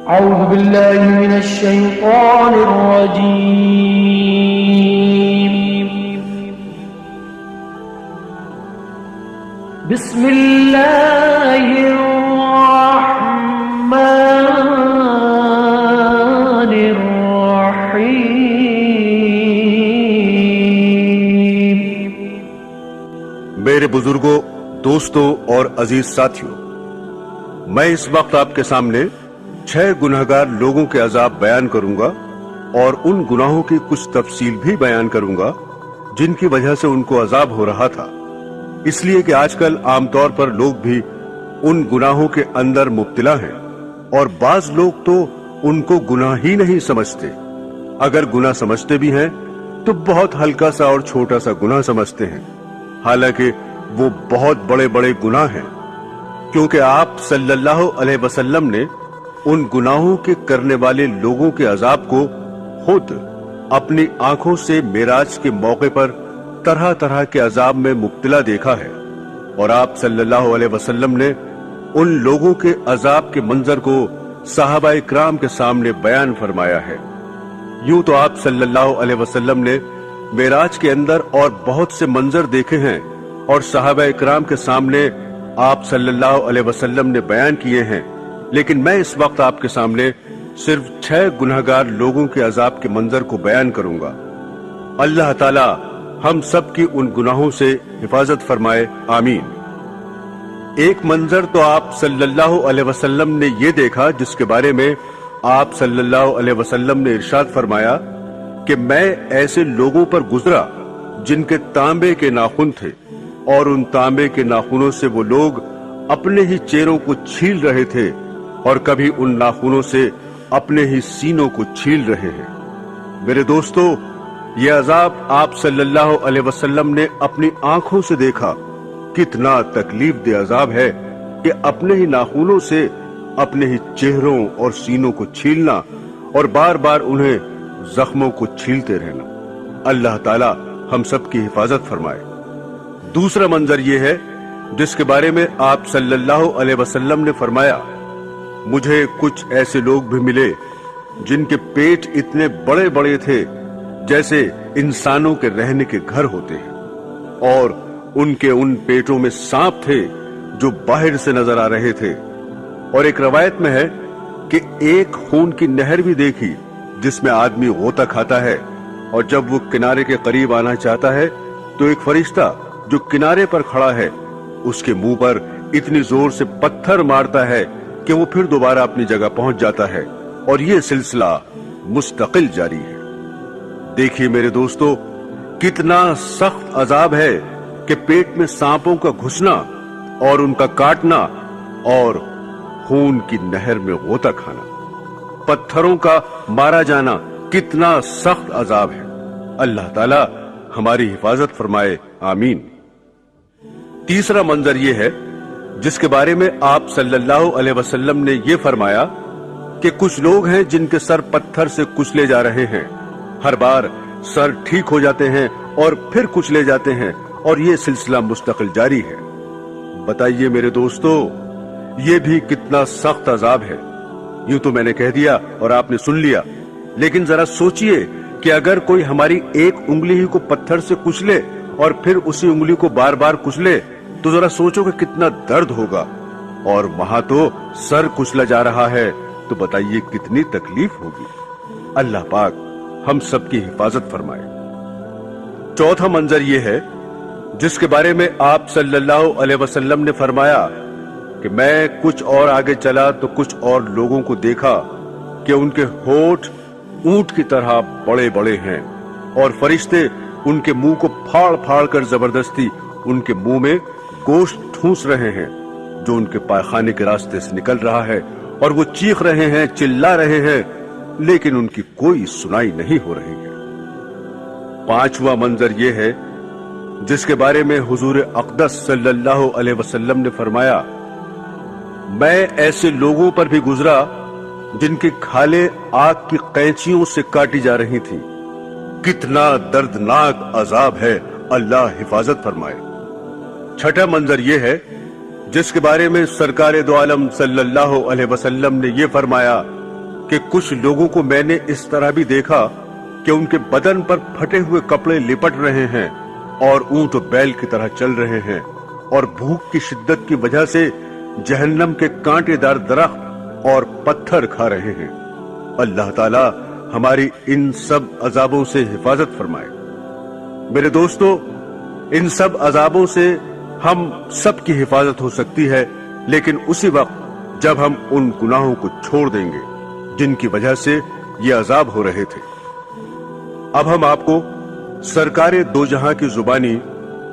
أعوذ بالله من الشيطان الرجيم. بسم الله الرحمن الرحيم. میرے بزرگوں، دوستوں اور عزیز ساتھیوں، میں اس وقت آپ کے سامنے 6 گنہگار لوگوں کے عذاب بیان کروں گا اور ان گناہوں کی کچھ تفصیل بھی بیان کروں گا جن کی وجہ سے ان کو عذاب ہو رہا تھا، اس لیے کہ آج کل عام طور پر لوگ بھی ان گناہوں کے اندر مبتلا ہیں اور بعض لوگ تو ان کو گناہ ہی نہیں سمجھتے، اگر گناہ سمجھتے بھی ہیں تو بہت ہلکا سا اور چھوٹا سا گناہ سمجھتے ہیں، حالانکہ وہ بہت بڑے بڑے گناہ ہیں، کیونکہ آپ صلی اللہ علیہ وسلم نے ان گناہوں کے کرنے والے لوگوں کے عذاب کو خود اپنی آنکھوں سے معراج کے موقع پر طرح طرح کے عذاب میں مبتلا دیکھا ہے، اور آپ صلی اللہ علیہ وسلم نے ان لوگوں کے عذاب کے منظر کو صحابہ اکرام کے سامنے بیان فرمایا ہے۔ یوں تو آپ صلی اللہ علیہ وسلم نے معراج کے اندر اور بہت سے منظر دیکھے ہیں اور صحابہ اکرام کے سامنے آپ صلی اللہ علیہ وسلم نے بیان کیے ہیں، لیکن میں اس وقت آپ کے سامنے صرف 6 گنہگار لوگوں کے عذاب کے منظر کو بیان کروں گا۔ اللہ تعالی ہم سب کی ان گناہوں سے حفاظت فرمائے، آمین۔ ایک منظر تو آپ صلی اللہ علیہ وسلم نے یہ دیکھا جس کے بارے میں آپ صلی اللہ علیہ وسلم نے ارشاد فرمایا کہ میں ایسے لوگوں پر گزرا جن کے تانبے کے ناخن تھے، اور ان تانبے کے ناخنوں سے وہ لوگ اپنے ہی چہروں کو چھیل رہے تھے اور کبھی ان ناخنوں سے اپنے ہی سینوں کو چھیل رہے ہیں۔ میرے دوستو، یہ عذاب آپ صلی اللہ علیہ وسلم نے اپنی آنکھوں سے دیکھا۔ کتنا تکلیف دہ عذاب ہے کہ اپنے ہی ناخنوں سے اپنے ہی چہروں اور سینوں کو چھیلنا اور بار بار انہیں زخموں کو چھیلتے رہنا۔ اللہ تعالی ہم سب کی حفاظت فرمائے۔ دوسرا منظر یہ ہے جس کے بارے میں آپ صلی اللہ علیہ وسلم نے فرمایا، مجھے کچھ ایسے لوگ بھی ملے جن کے پیٹ اتنے بڑے بڑے تھے جیسے انسانوں کے رہنے کے گھر ہوتے ہیں، اور ان کے ان پیٹوں میں سانپ تھے جو باہر سے نظر آ رہے تھے، اور ایک روایت میں ہے کہ ایک خون کی نہر بھی دیکھی جس میں آدمی غوطہ کھاتا ہے، اور جب وہ کنارے کے قریب آنا چاہتا ہے تو ایک فرشتہ جو کنارے پر کھڑا ہے اس کے منہ پر اتنی زور سے پتھر مارتا ہے کہ وہ پھر دوبارہ اپنی جگہ پہنچ جاتا ہے، اور یہ سلسلہ مستقل جاری ہے۔ دیکھیے میرے دوستو، کتنا سخت عذاب ہے کہ پیٹ میں سانپوں کا گھسنا اور ان کا کاٹنا اور خون کی نہر میں غوطہ کھانا، پتھروں کا مارا جانا، کتنا سخت عذاب ہے۔ اللہ تعالی ہماری حفاظت فرمائے، آمین۔ تیسرا منظر یہ ہے جس کے بارے میں آپ صلی اللہ علیہ وسلم نے یہ فرمایا کہ کچھ لوگ ہیں جن کے سر پتھر سے کچلے جا رہے ہیں، ہر بار سر ٹھیک ہو جاتے ہیں اور پھر کچلے جاتے ہیں، اور یہ سلسلہ مستقل جاری ہے۔ بتائیے میرے دوستو، یہ بھی کتنا سخت عذاب ہے۔ یوں تو میں نے کہہ دیا اور آپ نے سن لیا، لیکن ذرا سوچئے کہ اگر کوئی ہماری ایک انگلی ہی کو پتھر سے کچلے اور پھر اسی انگلی کو بار بار کچلے تو ذرا سوچو کہ کتنا درد ہوگا، اور وہاں تو سر کچلا جا رہا ہے، تو بتائیے کتنی تکلیف ہوگی۔ اللہ پاک ہم سب کی حفاظت فرمائے۔ چوتھا منظر یہ ہے جس کے بارے میں آپ صلی اللہ علیہ وسلم نے فرمایا کہ میں کچھ اور آگے چلا تو کچھ اور لوگوں کو دیکھا کہ ان کے ہونٹ اونٹ کی طرح بڑے بڑے ہیں، اور فرشتے ان کے منہ کو پھاڑ پھاڑ کر زبردستی ان کے منہ میں گوشت ٹھونس رہے ہیں جو ان کے پائخانے کے راستے سے نکل رہا ہے، اور وہ چیخ رہے ہیں، چلا رہے ہیں، لیکن ان کی کوئی سنائی نہیں ہو رہی ہے۔ پانچواں منظر یہ ہے جس کے بارے میں حضور اقدس صلی اللہ علیہ وسلم نے فرمایا، میں ایسے لوگوں پر بھی گزرا جن کی کھالیں آگ کی قینچیوں سے کاٹی جا رہی تھیں۔ کتنا دردناک عذاب ہے، اللہ حفاظت فرمائے۔ چھٹا منظر یہ ہے جس کے بارے میں سرکار دو عالم صلی اللہ علیہ وسلم نے یہ فرمایا کہ کچھ لوگوں کو میں نے اس طرح بھی دیکھا کہ ان کے بدن پر پھٹے ہوئے کپڑے لپٹ رہے ہیں اور اونٹ و بیل کی طرح چل رہے ہیں اور بھوک کی شدت کی وجہ سے جہنم کے کانٹے دار درخت اور پتھر کھا رہے ہیں۔ اللہ تعالی ہماری ان سب عذابوں سے حفاظت فرمائے۔ میرے دوستو، ان سب عذابوں سے ہم سب کی حفاظت ہو سکتی ہے، لیکن اسی وقت جب ہم ان گناہوں کو چھوڑ دیں گے جن کی وجہ سے یہ عذاب ہو رہے تھے۔ اب ہم آپ کو سرکار دو جہاں کی زبانی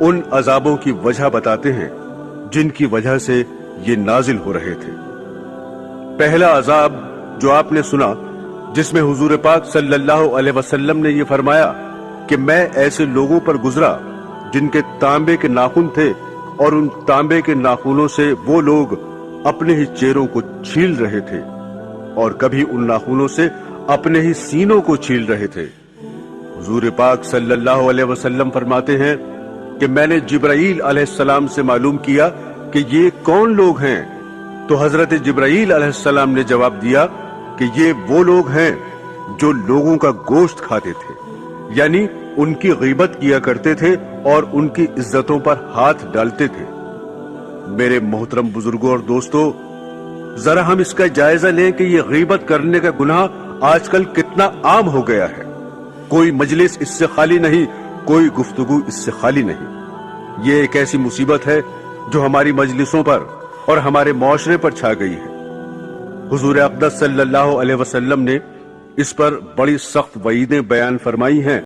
ان عذابوں کی وجہ بتاتے ہیں جن کی وجہ سے یہ نازل ہو رہے تھے۔ پہلا عذاب جو آپ نے سنا، جس میں حضور پاک صلی اللہ علیہ وسلم نے یہ فرمایا کہ میں ایسے لوگوں پر گزرا جن کے تانبے کے ناخن تھے اور ان تانبے کے ناخنوں سے وہ لوگ اپنے ہی چہروں کو چھیل رہے تھے اور کبھی ان ناخنوں سے اپنے ہی سینوں کو چھیل رہے تھے۔ حضور پاک صلی اللہ علیہ وسلم فرماتے ہیں کہ میں نے جبرائیل علیہ السلام سے معلوم کیا کہ یہ کون لوگ ہیں، تو حضرت جبرائیل علیہ السلام نے جواب دیا کہ یہ وہ لوگ ہیں جو لوگوں کا گوشت کھاتے تھے، یعنی ان کی غیبت کیا کرتے تھے اور ان کی عزتوں پر ہاتھ ڈالتے تھے۔ میرے محترم بزرگوں اور دوستو، ذرا ہم اس کا جائزہ لیں کہ یہ غیبت کرنے کا گناہ آج کل کتنا عام ہو گیا ہے۔ کوئی مجلس اس سے خالی نہیں، کوئی گفتگو اس سے خالی نہیں۔ یہ ایک ایسی مصیبت ہے جو ہماری مجلسوں پر اور ہمارے معاشرے پر چھا گئی ہے۔ حضور اقدس صلی اللہ علیہ وسلم نے اس پر بڑی سخت وعیدیں بیان فرمائی ہیں۔